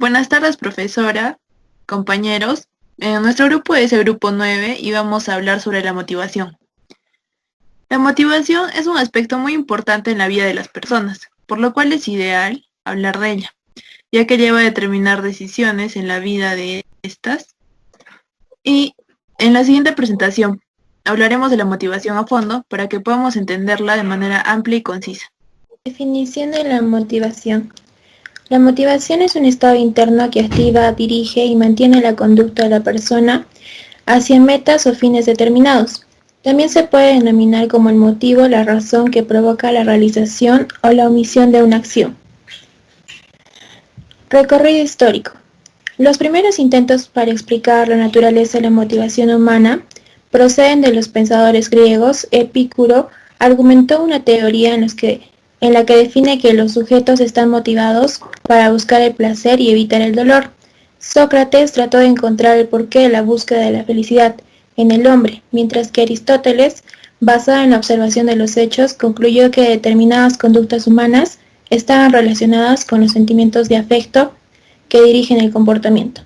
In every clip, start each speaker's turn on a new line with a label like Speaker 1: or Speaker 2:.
Speaker 1: Buenas tardes, profesora, compañeros. Nuestro grupo es el grupo 9 y vamos a hablar sobre la motivación. La motivación es un aspecto muy importante en la vida de las personas, por lo cual es ideal hablar de ella, ya que lleva a determinar decisiones en la vida de estas. Y en la siguiente presentación hablaremos de la motivación a fondo para que podamos entenderla de manera amplia y concisa.
Speaker 2: Definición de la motivación. La motivación es un estado interno que activa, dirige y mantiene la conducta de la persona hacia metas o fines determinados. También se puede denominar como el motivo la razón que provoca la realización o la omisión de una acción. Recorrido histórico. Los primeros intentos para explicar la naturaleza de la motivación humana proceden de los pensadores griegos. Epicuro argumentó una teoría en la que define que los sujetos están motivados para buscar el placer y evitar el dolor. Sócrates trató de encontrar el porqué de la búsqueda de la felicidad en el hombre, mientras que Aristóteles, basado en la observación de los hechos, concluyó que determinadas conductas humanas estaban relacionadas con los sentimientos de afecto que dirigen el comportamiento.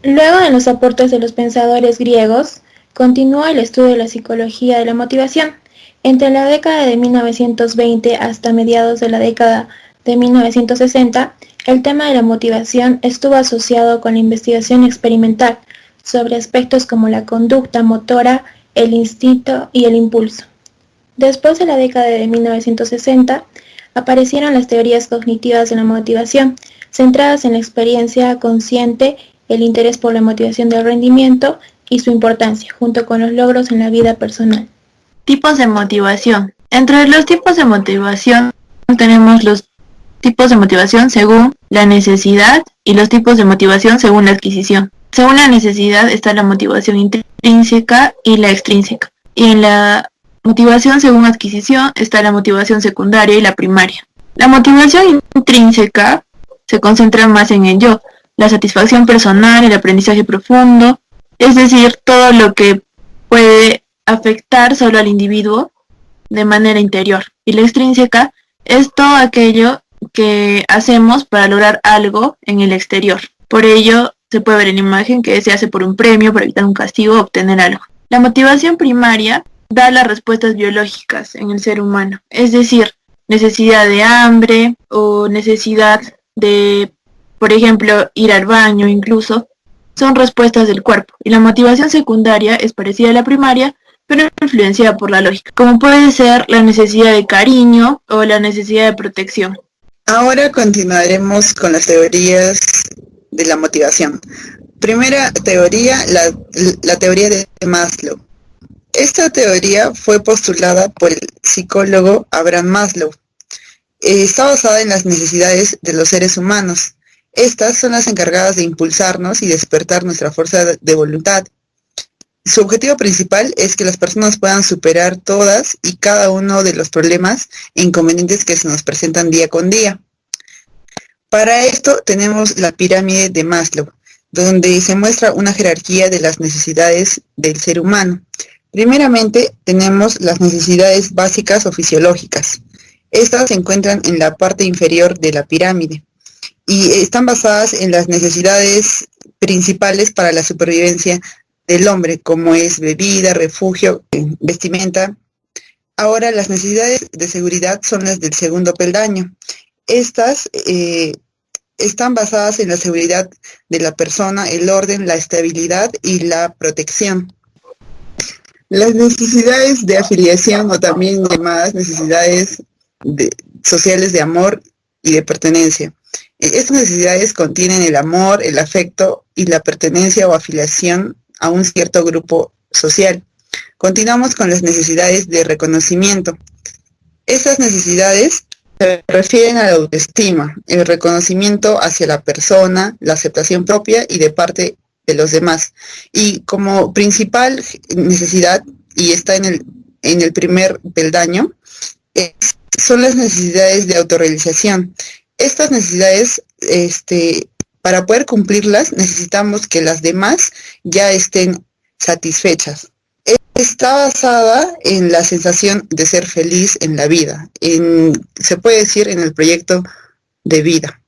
Speaker 2: Luego, en los aportes de los pensadores griegos, continuó el estudio de la psicología de la motivación. Entre la década de 1920 hasta mediados de la década de 1960, el tema de la motivación estuvo asociado con la investigación experimental sobre aspectos como la conducta motora, el instinto y el impulso. Después de la década de 1960, aparecieron las teorías cognitivas de la motivación, centradas en la experiencia consciente, el interés por la motivación del rendimiento y su importancia, junto con los logros en la vida personal.
Speaker 1: Tipos de motivación. Entre los tipos de motivación tenemos los tipos de motivación según la necesidad y los tipos de motivación según la adquisición. Según la necesidad está la motivación intrínseca y la extrínseca. Y en la motivación según adquisición está la motivación secundaria y la primaria. La motivación intrínseca se concentra más en el yo, la satisfacción personal, el aprendizaje profundo, es decir, todo lo que puede afectar solo al individuo de manera interior. Y la extrínseca es todo aquello que hacemos para lograr algo en el exterior. Por ello, se puede ver en la imagen que se hace por un premio, para evitar un castigo o obtener algo. La motivación primaria da las respuestas biológicas en el ser humano, es decir, necesidad de hambre o necesidad de, por ejemplo, ir al baño incluso, son respuestas del cuerpo. Y la motivación secundaria es parecida a la primaria, pero influenciada por la lógica, como puede ser la necesidad de cariño o la necesidad de protección.
Speaker 3: Ahora continuaremos con las teorías de la motivación. Primera teoría, la teoría de Maslow. Esta teoría fue postulada por el psicólogo Abraham Maslow. Está basada en las necesidades de los seres humanos. Estas son las encargadas de impulsarnos y despertar nuestra fuerza de voluntad. Su objetivo principal es que las personas puedan superar todas y cada uno de los problemas e inconvenientes que se nos presentan día con día. Para esto tenemos la pirámide de Maslow, donde se muestra una jerarquía de las necesidades del ser humano. Primeramente tenemos las necesidades básicas o fisiológicas. Estas se encuentran en la parte inferior de la pirámide y están basadas en las necesidades principales para la supervivencia del hombre, como es bebida, refugio, vestimenta. Ahora, las necesidades de seguridad son las del segundo peldaño. Estas están basadas en la seguridad de la persona, el orden, la estabilidad y la protección. Las necesidades de afiliación, o también llamadas necesidades sociales de amor y de pertenencia. Estas necesidades contienen el amor, el afecto y la pertenencia o afiliación a un cierto grupo social. Continuamos con las necesidades de reconocimiento. Estas necesidades se refieren a la autoestima, el reconocimiento hacia la persona, la aceptación propia y de parte de los demás. Y como principal necesidad, y está en el primer peldaño, son las necesidades de autorrealización. Estas necesidades, para poder cumplirlas, necesitamos que las demás ya estén satisfechas. está basada en la sensación de ser feliz en la vida, se puede decir en el proyecto de vida.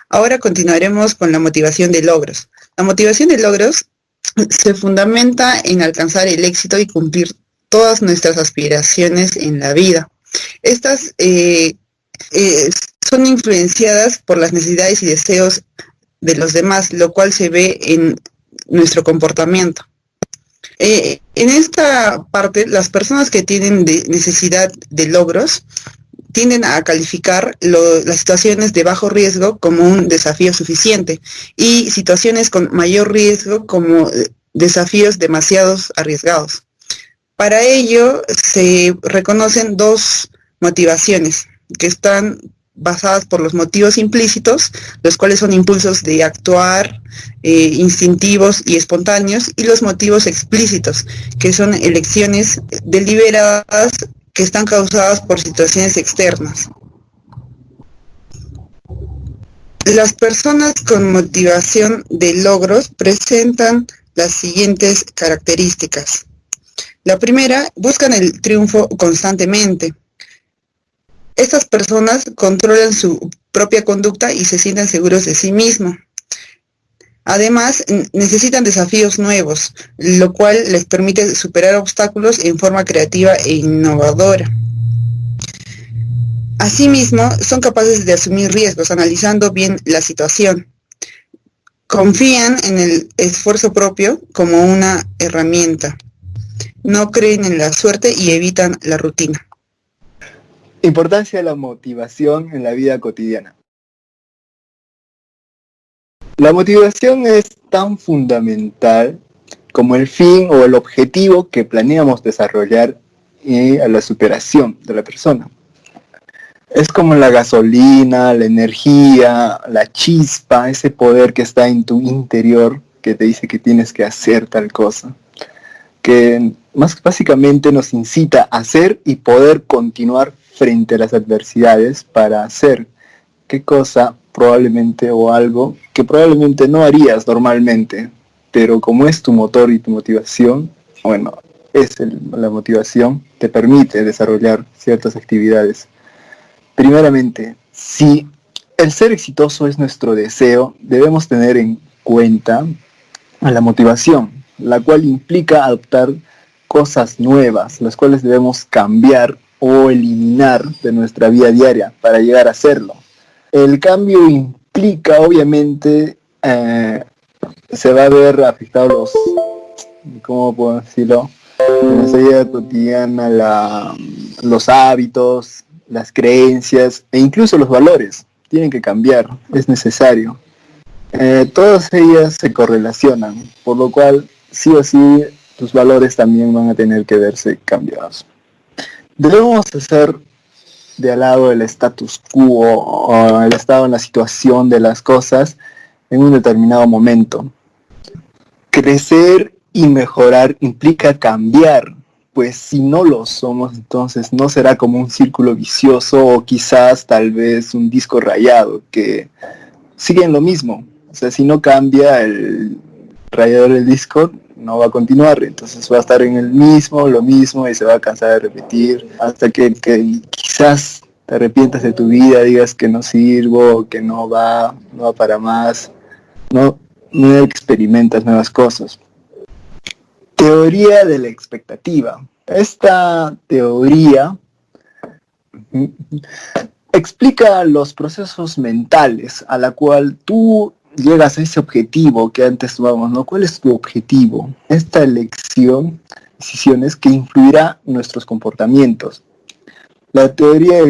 Speaker 3: Ahora continuaremos con la motivación de logros. La motivación de logros se fundamenta en alcanzar el éxito y cumplir todas nuestras aspiraciones en la vida. Estas son influenciadas por las necesidades y deseos de los demás, lo cual se ve en nuestro comportamiento. En esta parte, las personas que tienen necesidad de logros tienden a calificar las situaciones de bajo riesgo como un desafío suficiente y situaciones con mayor riesgo como desafíos demasiado arriesgados. Para ello se reconocen dos motivaciones que están basadas por los motivos implícitos, los cuales son impulsos de actuar, instintivos y espontáneos, y los motivos explícitos, que son elecciones deliberadas que están causadas por situaciones externas. Las personas con motivación de logros presentan las siguientes características. La primera, buscan el triunfo constantemente. Estas personas controlan su propia conducta y se sienten seguros de sí mismos. Además, necesitan desafíos nuevos, lo cual les permite superar obstáculos en forma creativa e innovadora. Asimismo, son capaces de asumir riesgos, analizando bien la situación. Confían en el esfuerzo propio como una herramienta. No creen en la suerte y evitan la rutina.
Speaker 4: Importancia de la motivación en la vida cotidiana. La motivación es tan fundamental como el fin o el objetivo que planeamos desarrollar a la superación de la persona. Es como la gasolina, la energía, la chispa, ese poder que está en tu interior que te dice que tienes que hacer tal cosa, que más básicamente nos incita a hacer y poder continuar frente a las adversidades para hacer qué cosa probablemente o algo que probablemente no harías normalmente, pero como es tu motor y tu motivación, bueno, la motivación te permite desarrollar ciertas actividades. Primeramente, si el ser exitoso es nuestro deseo, debemos tener en cuenta a la motivación, la cual implica adoptar cosas nuevas, las cuales debemos cambiar o eliminar de nuestra vida diaria para llegar a hacerlo. El cambio implica, obviamente, se va a ver afectado ¿cómo puedo decirlo? En nuestra vida cotidiana, los hábitos, las creencias e incluso los valores tienen que cambiar, es necesario. Todas ellas se correlacionan, por lo cual sí o sí tus valores también van a tener que verse cambiados. Debemos hacer de al lado el status quo o el estado en la situación de las cosas en un determinado momento. Crecer y mejorar implica cambiar, pues si no lo somos, entonces no será como un círculo vicioso o quizás tal vez un disco rayado que sigue en lo mismo. O sea, si no cambia el rayador del disco, no va a continuar, entonces va a estar en lo mismo y se va a cansar de repetir hasta que quizás te arrepientas de tu vida, digas que no sirvo, que no va para más, no experimentas nuevas cosas. Teoría de la expectativa. Esta teoría explica los procesos mentales a la cual tú llegas a ese objetivo que antes tomamos, ¿no? ¿Cuál es tu objetivo? Esta elección, decisiones que influirá en nuestros comportamientos. La teoría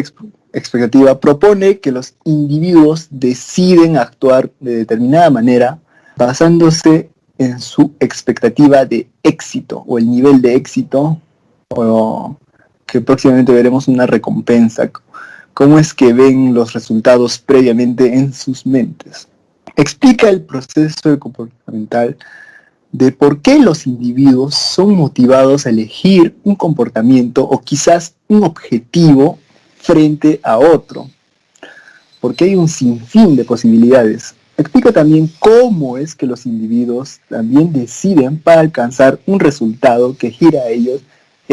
Speaker 4: expectativa propone que los individuos deciden actuar de determinada manera basándose en su expectativa de éxito o el nivel de éxito, o que próximamente veremos una recompensa. ¿Cómo es que ven los resultados previamente en sus mentes? Explica el proceso comportamental de por qué los individuos son motivados a elegir un comportamiento o quizás un objetivo frente a otro, porque hay un sinfín de posibilidades. Explica también cómo es que los individuos también deciden para alcanzar un resultado que gira a ellos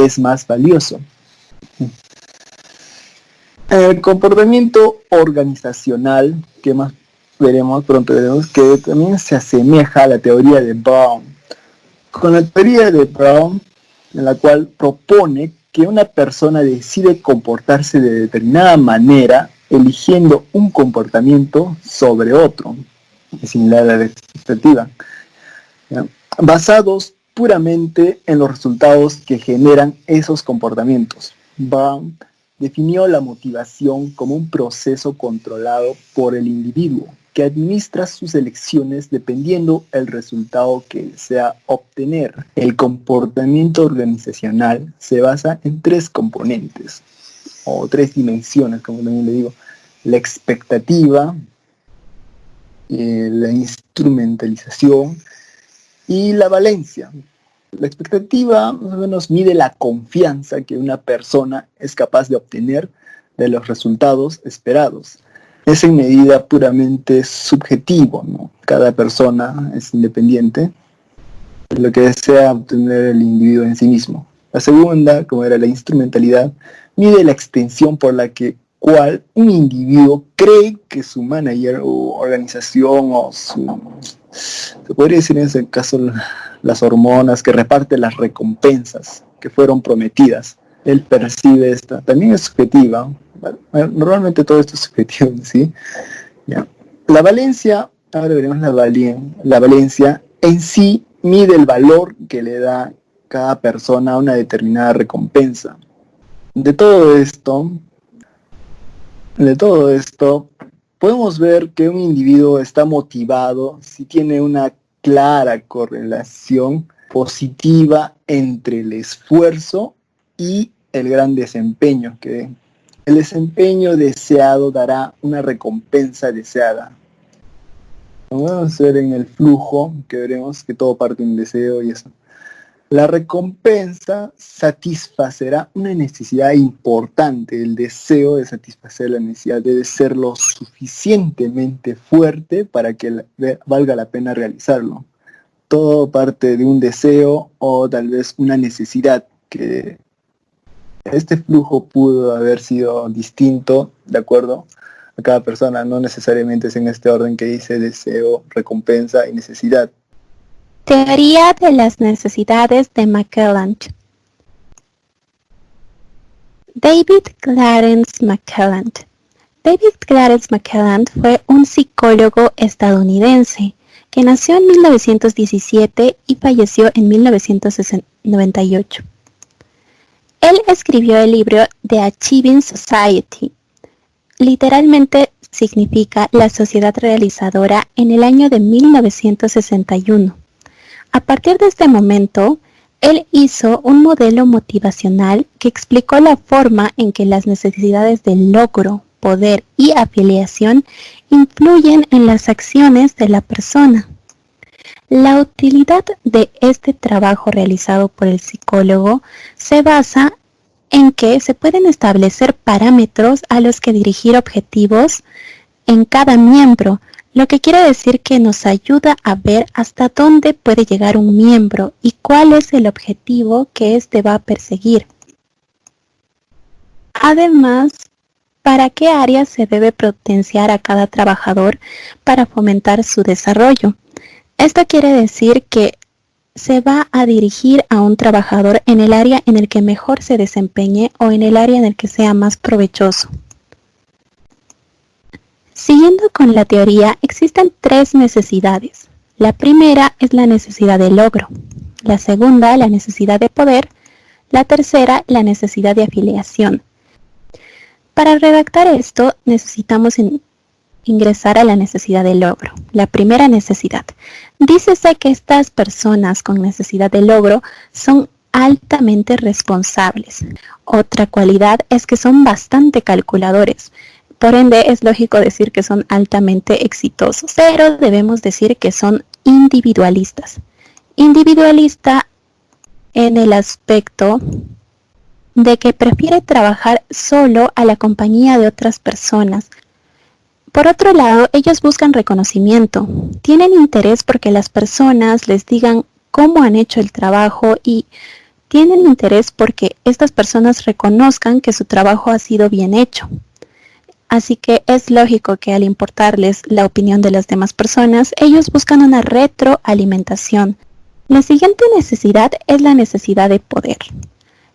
Speaker 4: es más valioso. El comportamiento organizacional, que más pronto veremos, que también se asemeja a la teoría de Brown. Con la teoría de Brown, en la cual propone que una persona decide comportarse de determinada manera, eligiendo un comportamiento sobre otro, es similar a la expectativa, ¿ya? Basados puramente en los resultados que generan esos comportamientos. Brown definió la motivación como un proceso controlado por el individuo que administra sus elecciones dependiendo del resultado que desea obtener. El comportamiento organizacional se basa en 3 componentes, o 3 dimensiones, como también le digo: la expectativa, la instrumentalización y la valencia. La expectativa más o menos mide la confianza que una persona es capaz de obtener de los resultados esperados. Es en medida puramente subjetivo, ¿no? Cada persona es independiente de lo que desea obtener el individuo en sí mismo. La segunda, como era la instrumentalidad, mide la extensión por la cual un individuo cree que su manager o organización o se podría decir en ese caso las hormonas que reparten las recompensas que fueron prometidas. Él percibe esta, también es subjetiva. Normalmente todo esto es subjetivo, ¿sí? ¿Ya? La valencia, ahora veremos la valencia en sí mide el valor que le da cada persona a una determinada recompensa. De todo esto, podemos ver que un individuo está motivado si tiene una clara correlación positiva entre el esfuerzo y el gran desempeño que dé. El desempeño deseado dará una recompensa deseada. Como vamos a ver en el flujo, que veremos que todo parte de un deseo y eso. La recompensa satisfacerá una necesidad importante. El deseo de satisfacer la necesidad debe ser lo suficientemente fuerte para que valga la pena realizarlo. Todo parte de un deseo o tal vez una necesidad, que este flujo pudo haber sido distinto de acuerdo a cada persona. No necesariamente es en este orden que dice deseo, recompensa y necesidad.
Speaker 5: Teoría de las necesidades de McClelland. David Clarence McClelland. David Clarence McClelland fue un psicólogo estadounidense que nació en 1917 y falleció en 1998. Él escribió el libro The Achieving Society. Literalmente significa la sociedad realizadora, en el año de 1961. A partir de este momento, él hizo un modelo motivacional que explicó la forma en que las necesidades de logro, poder y afiliación influyen en las acciones de la persona. La utilidad de este trabajo realizado por el psicólogo se basa en que se pueden establecer parámetros a los que dirigir objetivos en cada miembro, lo que quiere decir que nos ayuda a ver hasta dónde puede llegar un miembro y cuál es el objetivo que éste va a perseguir. Además, ¿para qué áreas se debe potenciar a cada trabajador para fomentar su desarrollo? Esto quiere decir que se va a dirigir a un trabajador en el área en el que mejor se desempeñe o en el área en el que sea más provechoso. Siguiendo con la teoría, existen 3 necesidades. La primera es la necesidad de logro, la segunda la necesidad de poder, la tercera la necesidad de afiliación. Para redactar esto necesitamos ingresar a la necesidad de logro. La primera necesidad. Dícese que estas personas con necesidad de logro son altamente responsables. Otra cualidad es que son bastante calculadores. Por ende, es lógico decir que son altamente exitosos, pero debemos decir que son individualistas. Individualista en el aspecto de que prefiere trabajar solo a la compañía de otras personas. Por otro lado, ellos buscan reconocimiento. Tienen interés porque las personas les digan cómo han hecho el trabajo y Tienen interés porque estas personas reconozcan que su trabajo ha sido bien hecho. Así que es lógico que al importarles la opinión de las demás personas, ellos buscan una retroalimentación. La siguiente necesidad es la necesidad de poder.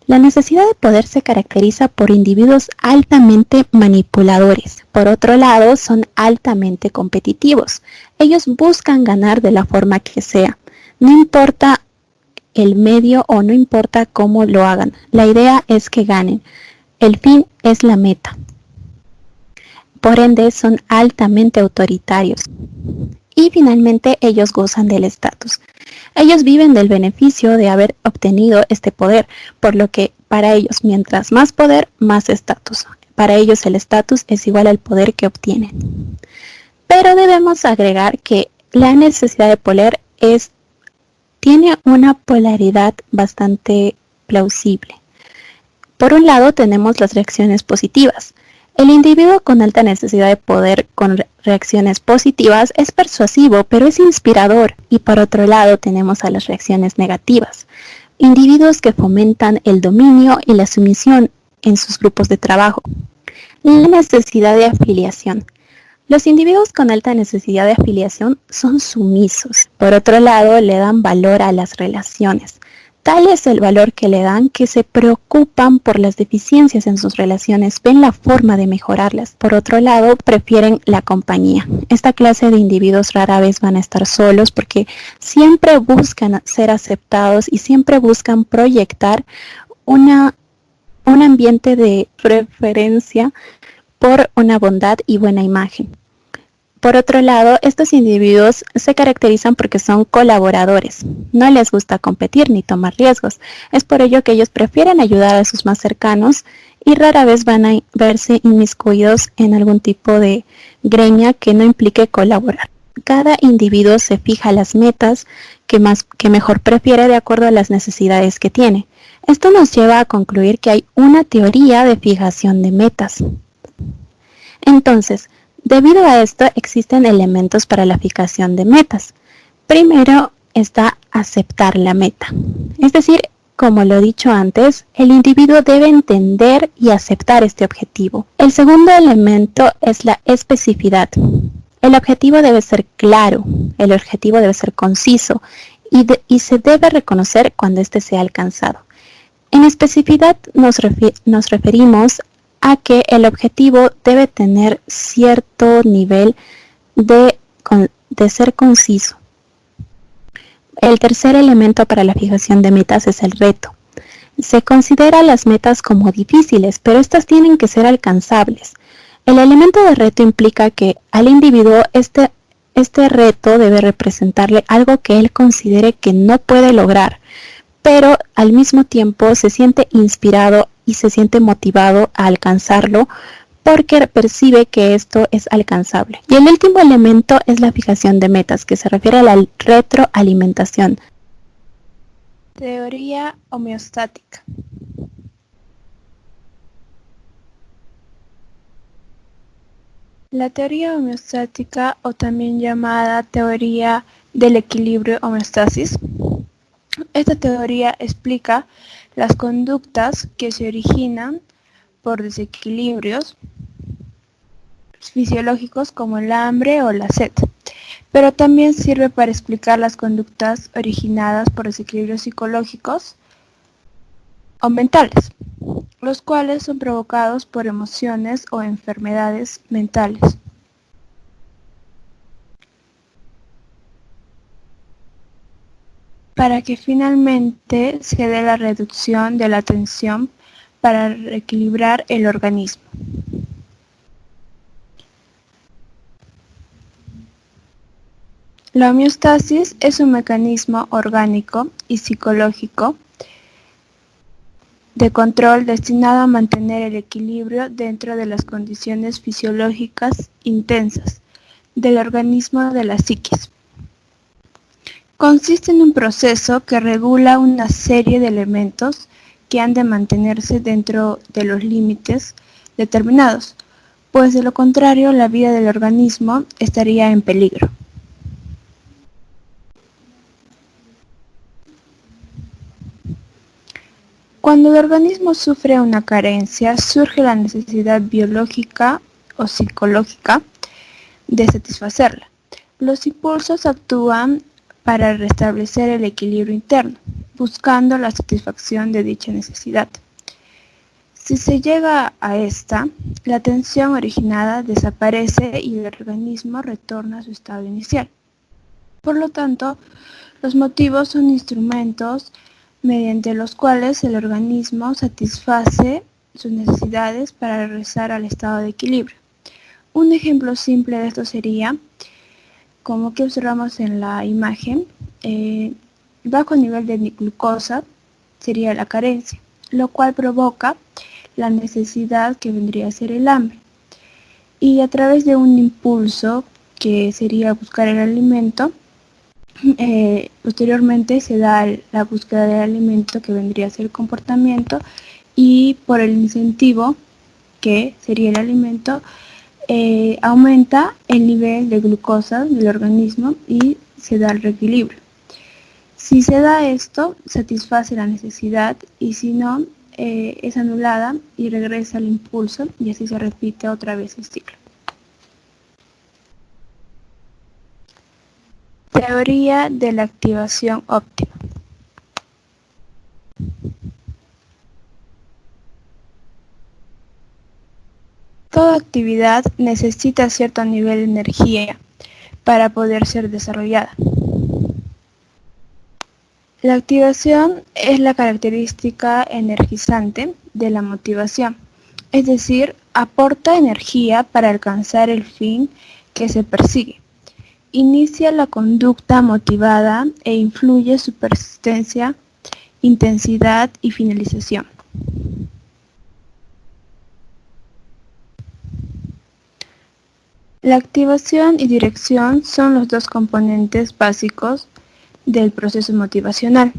Speaker 5: La necesidad de poder se caracteriza por individuos altamente manipuladores. Por otro lado, son altamente competitivos. Ellos buscan ganar de la forma que sea. No importa el medio o no importa cómo lo hagan. La idea es que ganen. El fin es la meta. Por ende, son altamente autoritarios. Y finalmente, ellos gozan del estatus. Ellos viven del beneficio de haber obtenido este poder, por lo que para ellos, mientras más poder, más estatus. Para ellos el estatus es igual al poder que obtienen. Pero debemos agregar que la necesidad de poder tiene una polaridad bastante plausible. Por un lado tenemos las reacciones positivas. El individuo con alta necesidad de poder con reacciones positivas es persuasivo, pero es inspirador. Y por otro lado tenemos a las reacciones negativas. Individuos que fomentan el dominio y la sumisión en sus grupos de trabajo. La necesidad de afiliación. Los individuos con alta necesidad de afiliación son sumisos. Por otro lado, le dan valor a las relaciones. Tal es el valor que le dan que se preocupan por las deficiencias en sus relaciones, ven la forma de mejorarlas. Por otro lado, prefieren la compañía. Esta clase de individuos rara vez van a estar solos porque siempre buscan ser aceptados y siempre buscan proyectar un ambiente de preferencia por una bondad y buena imagen. Por otro lado, estos individuos se caracterizan porque son colaboradores. No les gusta competir ni tomar riesgos. Es por ello que ellos prefieren ayudar a sus más cercanos y rara vez van a verse inmiscuidos en algún tipo de greña que no implique colaborar. Cada individuo se fija las metas que mejor prefiere de acuerdo a las necesidades que tiene. Esto nos lleva a concluir que hay una teoría de fijación de metas. Entonces, debido a esto existen elementos para la fijación de metas. Primero está aceptar la meta. Es decir, como lo he dicho antes, el individuo debe entender y aceptar este objetivo. El segundo elemento es la especificidad. El objetivo debe ser claro, el objetivo debe ser conciso y se debe reconocer cuando éste sea alcanzado. En especificidad nos referimos a que el objetivo debe tener cierto nivel de ser conciso. El tercer elemento para la fijación de metas es el reto. Se considera las metas como difíciles, pero estas tienen que ser alcanzables. El elemento de reto implica que al individuo este reto debe representarle algo que él considere que no puede lograr, pero al mismo tiempo se siente inspirado y se siente motivado a alcanzarlo porque percibe que esto es alcanzable. Y el último elemento es la fijación de metas, que se refiere a la retroalimentación.
Speaker 2: Teoría homeostática. La teoría homeostática, o también llamada teoría del equilibrio homeostasis, esta teoría explica las conductas que se originan por desequilibrios fisiológicos como el hambre o la sed, pero también sirve para explicar las conductas originadas por desequilibrios psicológicos o mentales, los cuales son provocados por emociones o enfermedades mentales. Para que finalmente se dé la reducción de la tensión para reequilibrar el organismo. La homeostasis es un mecanismo orgánico y psicológico de control destinado a mantener el equilibrio dentro de las condiciones fisiológicas intensas del organismo de la psiquis. Consiste en un proceso que regula una serie de elementos que han de mantenerse dentro de los límites determinados, pues de lo contrario la vida del organismo estaría en peligro. Cuando el organismo sufre una carencia, surge la necesidad biológica o psicológica de satisfacerla. Los impulsos actúan para restablecer el equilibrio interno, buscando la satisfacción de dicha necesidad. Si se llega a esta, la tensión originada desaparece y el organismo retorna a su estado inicial. Por lo tanto, los motivos son instrumentos mediante los cuales el organismo satisface sus necesidades para regresar al estado de equilibrio. Un ejemplo simple de esto sería, como que observamos en la imagen, bajo nivel de glucosa sería la carencia, lo cual provoca la necesidad que vendría a ser el hambre. Y a través de un impulso que sería buscar el alimento, posteriormente se da la búsqueda del alimento que vendría a ser el comportamiento, y por el incentivo que sería el alimento, aumenta el nivel de glucosa del organismo y se da el reequilibrio. Si se da esto, satisface la necesidad, y si no, es anulada y regresa al impulso, y así se repite otra vez el ciclo. Teoría de la activación óptima. Toda actividad necesita cierto nivel de energía para poder ser desarrollada. La activación es la característica energizante de la motivación, es decir, aporta energía para alcanzar el fin que se persigue. Inicia la conducta motivada e influye su persistencia, intensidad y finalización. La activación y dirección son los dos componentes básicos del proceso motivacional.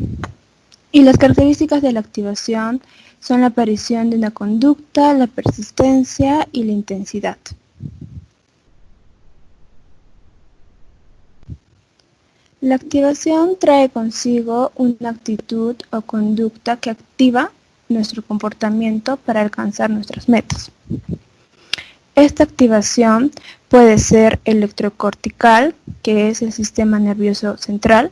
Speaker 2: Y las características de la activación son la aparición de una conducta, la persistencia y la intensidad. La activación trae consigo una actitud o conducta que activa nuestro comportamiento para alcanzar nuestras metas. Esta activación puede ser electrocortical, que es el sistema nervioso central,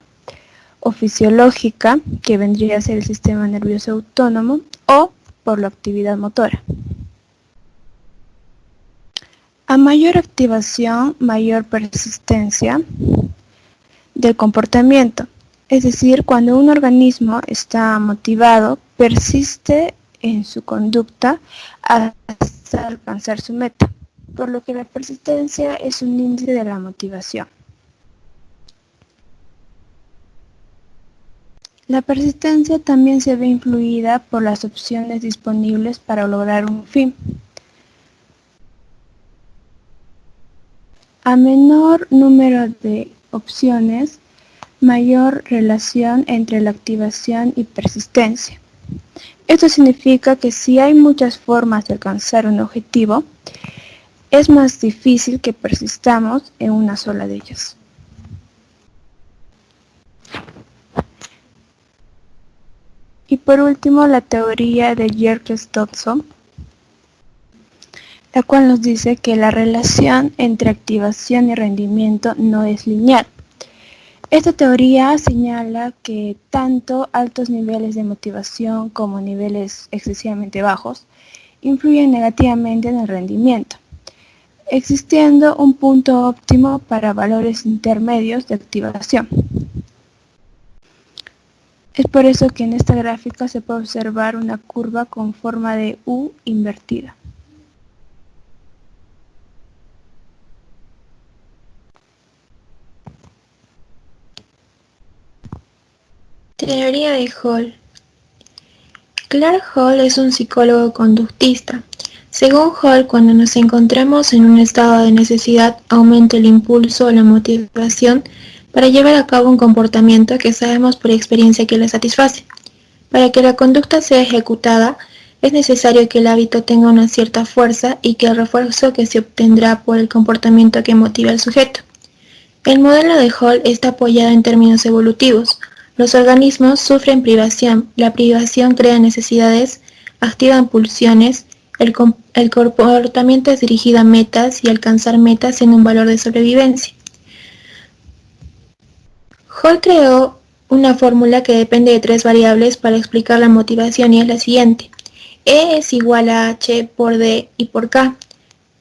Speaker 2: o fisiológica, que vendría a ser el sistema nervioso autónomo, o por la actividad motora. A mayor activación, mayor persistencia del comportamiento. Es decir, cuando un organismo está motivado, persiste en su conducta hasta alcanzar su meta, por lo que la persistencia es un índice de la motivación. La persistencia también se ve influida por las opciones disponibles para lograr un fin. A menor número de opciones, mayor relación entre la activación y persistencia. Esto significa que si hay muchas formas de alcanzar un objetivo, es más difícil que persistamos en una sola de ellas. Y por último, la teoría de Yerkes-Dodson, la cual nos dice que la relación entre activación y rendimiento no es lineal. Esta teoría señala que tanto altos niveles de motivación como niveles excesivamente bajos influyen negativamente en el rendimiento, existiendo un punto óptimo para valores intermedios de activación. Es por eso que en esta gráfica se puede observar una curva con forma de U invertida. Teoría de Hall. Clark Hall es un psicólogo conductista. Según Hall, cuando nos encontramos en un estado de necesidad, aumenta el impulso o la motivación para llevar a cabo un comportamiento que sabemos por experiencia que la satisface. Para que la conducta sea ejecutada, es necesario que el hábito tenga una cierta fuerza y que el refuerzo que se obtendrá por el comportamiento que motiva al sujeto. El modelo de Hall está apoyado en términos evolutivos, Los organismos sufren privación. La privación crea necesidades, activa pulsiones, el comportamiento es dirigido a metas y alcanzar metas en un valor de sobrevivencia. Hall creó una fórmula que depende de 3 variables para explicar la motivación y es la siguiente. E es igual a H por D y por K.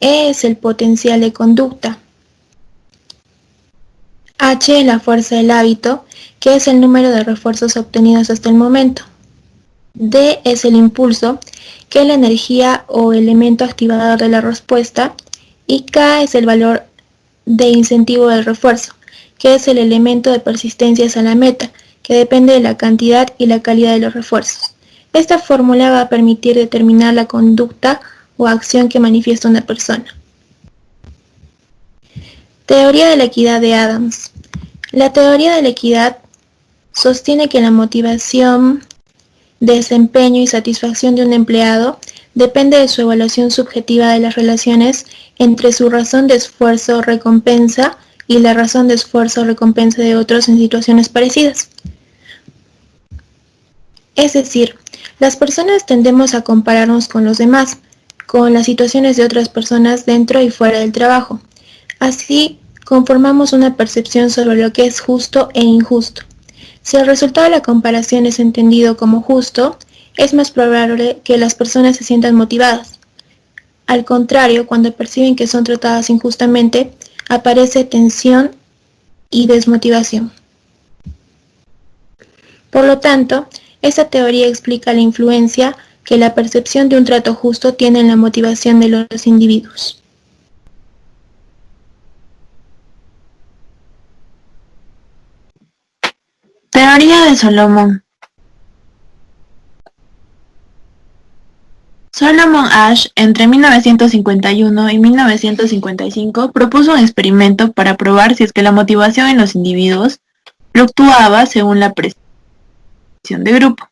Speaker 2: E es el potencial de conducta. H es la fuerza del hábito, que es el número de refuerzos obtenidos hasta el momento. D es el impulso, que es la energía o elemento activador de la respuesta. Y K es el valor de incentivo del refuerzo, que es el elemento de persistencia hacia la meta, que depende de la cantidad y la calidad de los refuerzos. Esta fórmula va a permitir determinar la conducta o acción que manifiesta una persona. Teoría de la equidad de Adams. La teoría de la equidad sostiene que la motivación, desempeño y satisfacción de un empleado depende de su evaluación subjetiva de las relaciones entre su razón de esfuerzo-recompensa y la razón de esfuerzo-recompensa de otros en situaciones parecidas. Es decir, las personas tendemos a compararnos con los demás, con las situaciones de otras personas dentro y fuera del trabajo. Así, conformamos una percepción sobre lo que es justo e injusto. Si el resultado de la comparación es entendido como justo, es más probable que las personas se sientan motivadas. Al contrario, cuando perciben que son tratadas injustamente, aparece tensión y desmotivación. Por lo tanto, esta teoría explica la influencia que la percepción de un trato justo tiene en la motivación de los individuos.
Speaker 1: Teoría de Solomon. Solomon Asch, entre 1951 y 1955, propuso un experimento para probar si es que la motivación en los individuos fluctuaba según la presión de grupo.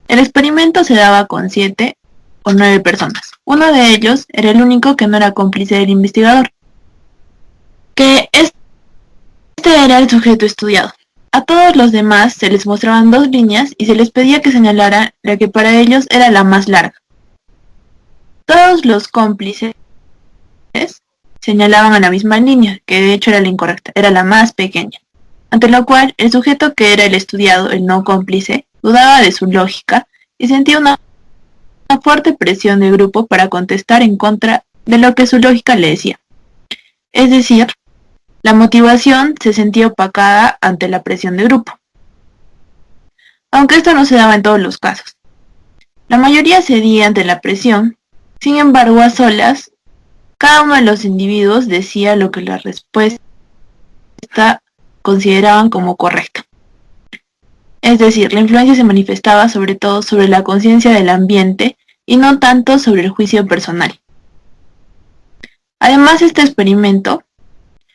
Speaker 1: El experimento se daba con 7 o 9 personas. Uno de ellos era el único que no era cómplice del investigador, que este era el sujeto estudiado. A todos los demás se les mostraban 2 líneas y se les pedía que señalaran la que para ellos era la más larga. Todos los cómplices señalaban a la misma línea, que de hecho era la incorrecta, era la más pequeña. Ante lo cual, el sujeto que era el estudiado, el no cómplice, dudaba de su lógica y sentía una fuerte presión del grupo para contestar en contra de lo que su lógica le decía. Es decir, la motivación se sentía opacada ante la presión de grupo. Aunque esto no se daba en todos los casos. La mayoría cedía ante la presión, sin embargo, a solas, cada uno de los individuos decía lo que la respuesta consideraban como correcta. Es decir, la influencia se manifestaba sobre todo sobre la conciencia del ambiente y no tanto sobre el juicio personal. Además, este experimento,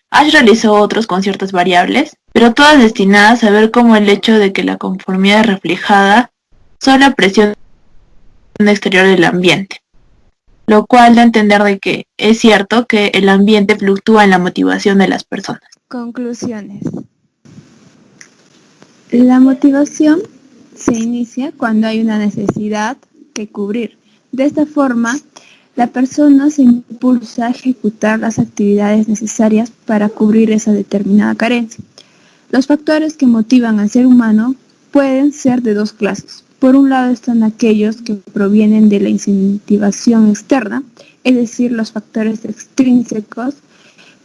Speaker 1: Asch realizó otros con ciertas variables, pero todas destinadas a ver cómo el hecho de que la conformidad es reflejada sobre la presión exterior del ambiente, lo cual da a entender de que es cierto que el ambiente fluctúa en la motivación de las personas.
Speaker 6: Conclusiones. La motivación se inicia cuando hay una necesidad que cubrir. De esta forma, la persona se impulsa a ejecutar las actividades necesarias para cubrir esa determinada carencia. Los factores que motivan al ser humano pueden ser de 2 clases. Por un lado están aquellos que provienen de la incentivación externa, es decir, los factores extrínsecos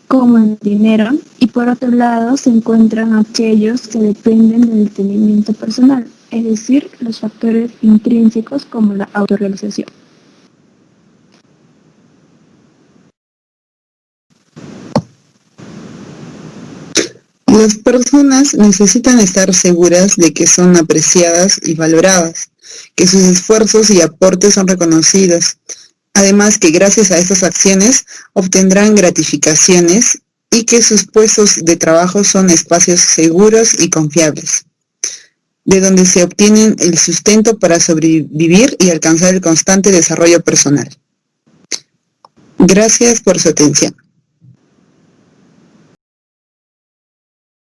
Speaker 6: como el dinero, y por otro lado se encuentran aquellos que dependen del entendimiento personal, es decir, los factores intrínsecos como la autorrealización.
Speaker 3: Las personas necesitan estar seguras de que son apreciadas y valoradas, que sus esfuerzos y aportes son reconocidos. Además que gracias a estas acciones obtendrán gratificaciones y que sus puestos de trabajo son espacios seguros y confiables, de donde se obtienen el sustento para sobrevivir y alcanzar el constante desarrollo personal. Gracias por su atención.